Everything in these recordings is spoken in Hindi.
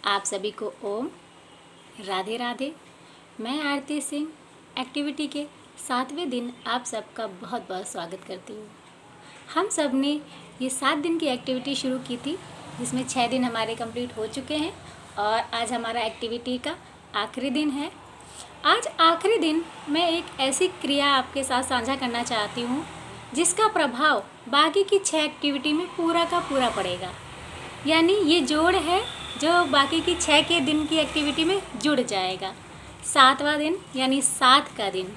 आप सभी को ओम राधे राधे। मैं आरती सिंह एक्टिविटी के 7वें दिन आप सबका बहुत बहुत स्वागत करती हूँ। हम सब ने ये 7 दिन की एक्टिविटी शुरू की थी, जिसमें 6 दिन हमारे कंप्लीट हो चुके हैं और आज हमारा एक्टिविटी का आखिरी दिन है। आज आखिरी दिन मैं एक ऐसी क्रिया आपके साथ साझा करना चाहती हूँ जिसका प्रभाव बाकी की 6 एक्टिविटी में पूरा का पूरा पड़ेगा। यानी ये जोड़ है जो बाकी की 6 के दिन की एक्टिविटी में जुड़ जाएगा। 7वां दिन यानी 7 का दिन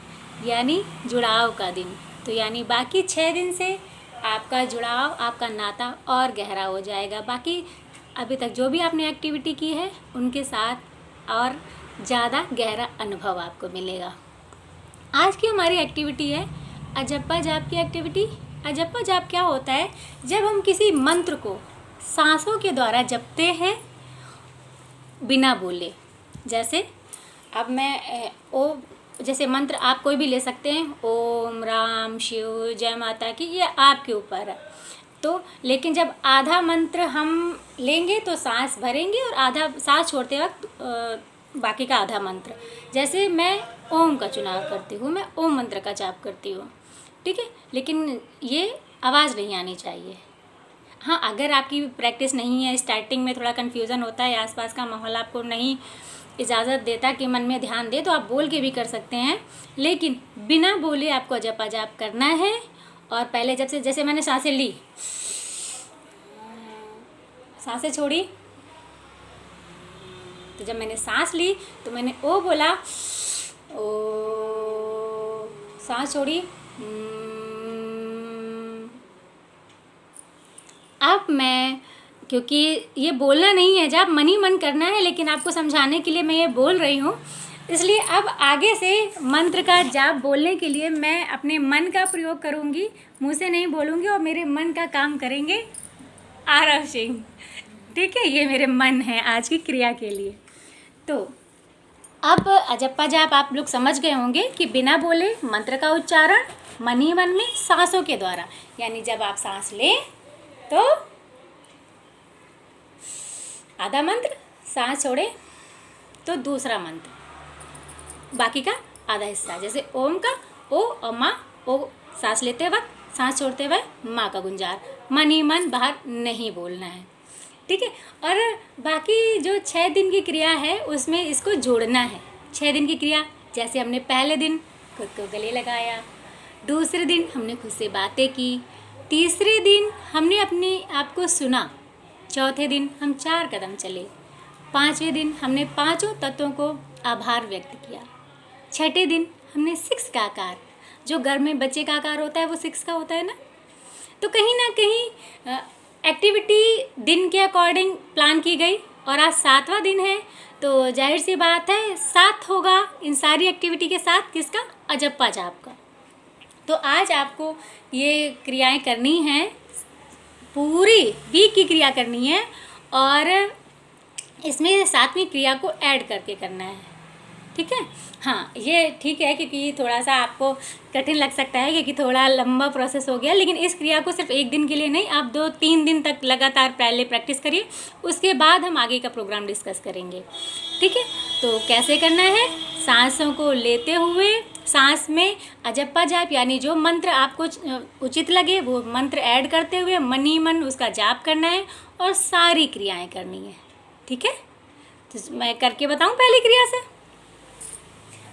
यानी जुड़ाव का दिन। तो यानी बाकी 6 दिन से आपका जुड़ाव, आपका नाता और गहरा हो जाएगा। बाकी अभी तक जो भी आपने एक्टिविटी की है उनके साथ और ज़्यादा गहरा अनुभव आपको मिलेगा। आज की हमारी एक्टिविटी है अजप्पा जाप की एक्टिविटी। अजप्पा जाप क्या होता है? जब हम किसी मंत्र को सांसों के द्वारा जपते हैं बिना बोले। जैसे अब मैं जैसे मंत्र आप कोई भी ले सकते हैं, ओम, राम, शिव, जय माता की, ये आपके ऊपर है। तो लेकिन जब आधा मंत्र हम लेंगे तो सांस भरेंगे और आधा सांस छोड़ते वक्त बाकी का आधा मंत्र। जैसे मैं ओम का चुनाव करती हूँ, मैं ओम मंत्र का जाप करती हूँ, ठीक है। लेकिन ये आवाज़ नहीं आनी चाहिए। हाँ, अगर आपकी प्रैक्टिस नहीं है, स्टार्टिंग में थोड़ा कन्फ्यूज़न होता है, आसपास का माहौल आपको नहीं इजाज़त देता कि मन में ध्यान दे, तो आप बोल के भी कर सकते हैं। लेकिन बिना बोले आपको जपा जाप करना है। और पहले जैसे मैंने सांसें ली, सांसें छोड़ी, तो जब मैंने सांस ली तो मैंने ओ बोला, ओ, सांस छोड़ी, अब मैं, क्योंकि ये बोलना नहीं है, जब मन ही मन करना है, लेकिन आपको समझाने के लिए मैं ये बोल रही हूँ, इसलिए अब आगे से मंत्र का जाप बोलने के लिए मैं अपने मन का प्रयोग करूँगी, मुँह से नहीं बोलूँगी और मेरे मन का काम करेंगे आरव सिंह, ठीक है। ये मेरे मन है आज की क्रिया के लिए। तो अब अजप्पा जाप आप लोग समझ गए होंगे कि बिना बोले मंत्र का उच्चारण मन ही मन में सांसों के द्वारा। यानी जब आप सांस लें तो आधा मंत्र, सांस छोड़े तो दूसरा मंत्र, बाकी का आधा हिस्सा। जैसे ओम का ओ और माँ, ओ सांस लेते वक्त, सांस छोड़ते हुए माँ का गुंजार, मन ही मन, बाहर नहीं बोलना है, ठीक है। और बाकी जो 6 दिन की क्रिया है उसमें इसको जोड़ना है। 6 दिन की क्रिया, जैसे हमने पहले दिन खुद को गले लगाया, दूसरे दिन हमने खुद से बातें की, तीसरे दिन हमने अपने आप को सुना, चौथे दिन हम 4 कदम चले, 5वें दिन हमने 5 तत्वों को आभार व्यक्त किया, 6ठे दिन हमने 6 का आकार, जो घर में बच्चे का आकार होता है वो 6 का होता है ना। तो कहीं ना कहीं एक्टिविटी दिन के अकॉर्डिंग प्लान की गई और आज 7वां दिन है, तो जाहिर सी बात है 7 होगा इन सारी एक्टिविटी के साथ, किसका? अजप्पा जाप का। तो आज आपको ये क्रियाएं करनी हैं, पूरी वीक की क्रिया करनी है और इसमें 7वीं क्रिया को ऐड करके करना है, ठीक है। हाँ, ये ठीक है क्योंकि थोड़ा सा आपको कठिन लग सकता है क्योंकि थोड़ा लंबा प्रोसेस हो गया, लेकिन इस क्रिया को सिर्फ 1 दिन के लिए नहीं, आप 2-3 दिन तक लगातार पहले प्रैक्टिस करिए, उसके बाद हम आगे का प्रोग्राम डिस्कस करेंगे, ठीक है। तो कैसे करना है? सांसों को लेते हुए सांस में अजप्पा जाप यानी जो मंत्र आपको उचित लगे वो मंत्र ऐड करते हुए मन ही मन उसका जाप करना है और सारी क्रियाएं करनी है, ठीक है। तो मैं करके बताऊं पहली क्रिया से।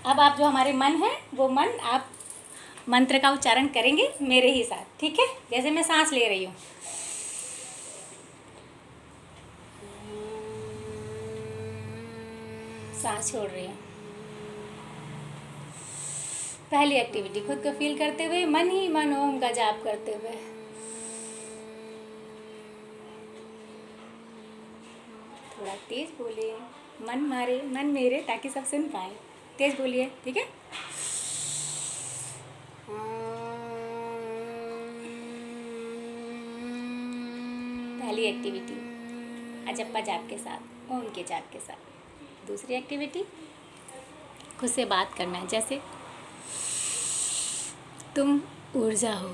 अब आप जो हमारे मन है वो मन, आप मंत्र का उच्चारण करेंगे मेरे ही साथ, ठीक है। जैसे मैं सांस ले रही हूँ, सांस छोड़ रही हूँ। पहली एक्टिविटी खुद को फील करते हुए मन ही मन ओम का जाप करते हुए। थोड़ा तेज बोलिए, मन मेरे, ताकि सब सुन पाए। तेज बोलिए, ठीक है। पहली एक्टिविटी अजप्पा जाप के साथ, ओम के जाप के साथ। दूसरी एक्टिविटी खुद से बात करना है, जैसे तुम ऊर्जा हो,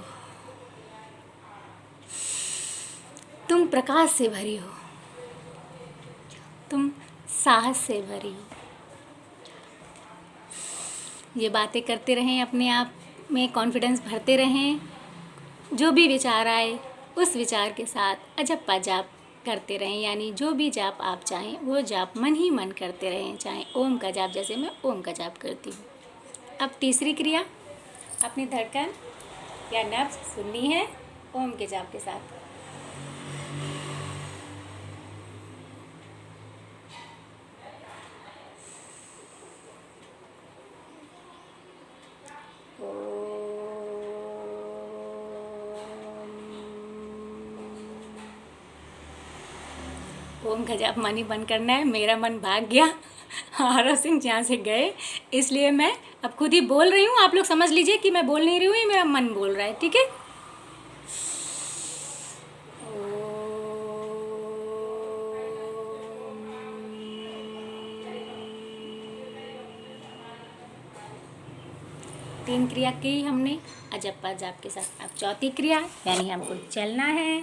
तुम प्रकाश से भरी हो, तुम साहस से भरी। ये बातें करते रहें, अपने आप में कॉन्फिडेंस भरते रहें। जो भी विचार आए उस विचार के साथ अजप्पा जाप करते रहें, यानी जो भी जाप आप चाहें वो जाप मन ही मन करते रहें, चाहे ओम का जाप, जैसे मैं ओम का जाप करती हूँ। अब तीसरी क्रिया, अपनी धड़कन या नब्ज सुननी है ओम के जाप के साथ। ओम का जाप मन ही बंद करना है। मेरा मन भाग गया, आरव सिंह यहाँ से गए, इसलिए मैं अब खुद ही बोल रही हूँ। आप लोग समझ लीजिए कि मैं बोल नहीं रही हूँ, ये मेरा मन बोल रहा है, ठीक है। 3 क्रिया की हमने अजप्पा जाप के साथ। अब चौथी क्रिया, यानी हमको चलना है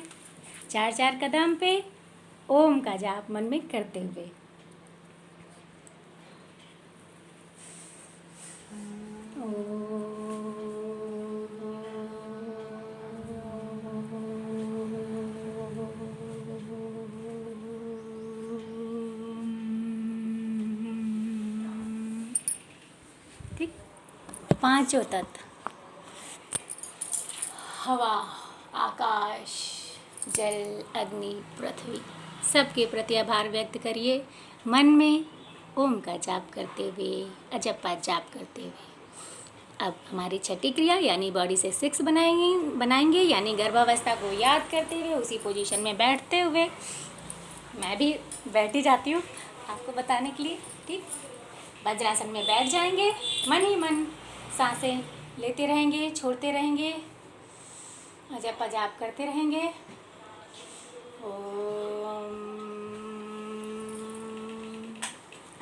4-4 कदम पे ओम का जाप मन में करते हुए। ठीक, 5 तत्व, हवा, आकाश, जल, अग्नि, पृथ्वी, सबके प्रति आभार व्यक्त करिए मन में ओम का जाप करते हुए, अजप्पा जाप करते हुए। अब हमारी छठी क्रिया, यानी बॉडी से 6 बनाएंगे, यानी गर्भावस्था को याद करते हुए, उसी पोजीशन में बैठते हुए। मैं भी बैठी जाती हूँ आपको बताने के लिए, ठीक। वज्रासन में बैठ जाएंगे, मन ही मन सांसें लेते रहेंगे, छोड़ते रहेंगे, अजप्पा जाप करते रहेंगे। ओम,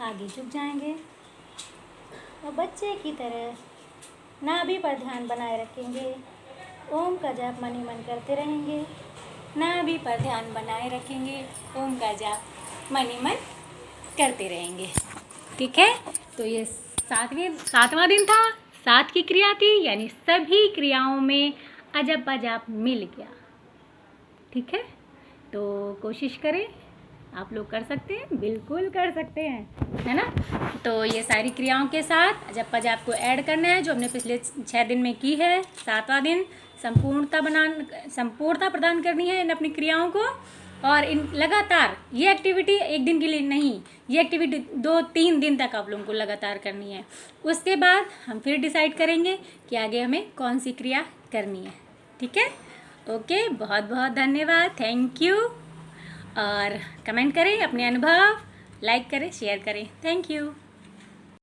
आगे झुक जाएंगे और बच्चे की तरह नाभि पर ध्यान बनाए रखेंगे। ओम का जाप मन ही मन करते रहेंगे, नाभि पर ध्यान बनाए रखेंगे, ओम का जाप मन ही मन करते रहेंगे, ठीक है। तो ये 7वां दिन था, 7 की क्रिया थी, यानी सभी क्रियाओं में अजप्पा जाप मिल गया, ठीक है। तो कोशिश करें, आप लोग कर सकते हैं, बिल्कुल कर सकते हैं, है ना। तो ये सारी क्रियाओं के साथ अजप्पा जाप को ऐड करना है, जो हमने पिछले 6 दिन में की है। 7वां दिन संपूर्णता प्रदान करनी है इन अपनी क्रियाओं को, और इन लगातार ये एक्टिविटी एक दिन के लिए नहीं, ये एक्टिविटी 2-3 दिन तक आप लोगों को लगातार करनी है। उसके बाद हम फिर डिसाइड करेंगे कि आगे हमें कौन सी क्रिया करनी है, ठीक है। ओके, बहुत बहुत धन्यवाद, थैंक यू। और कमेंट करें अपने अनुभव, लाइक करें, शेयर करें, थैंक यू।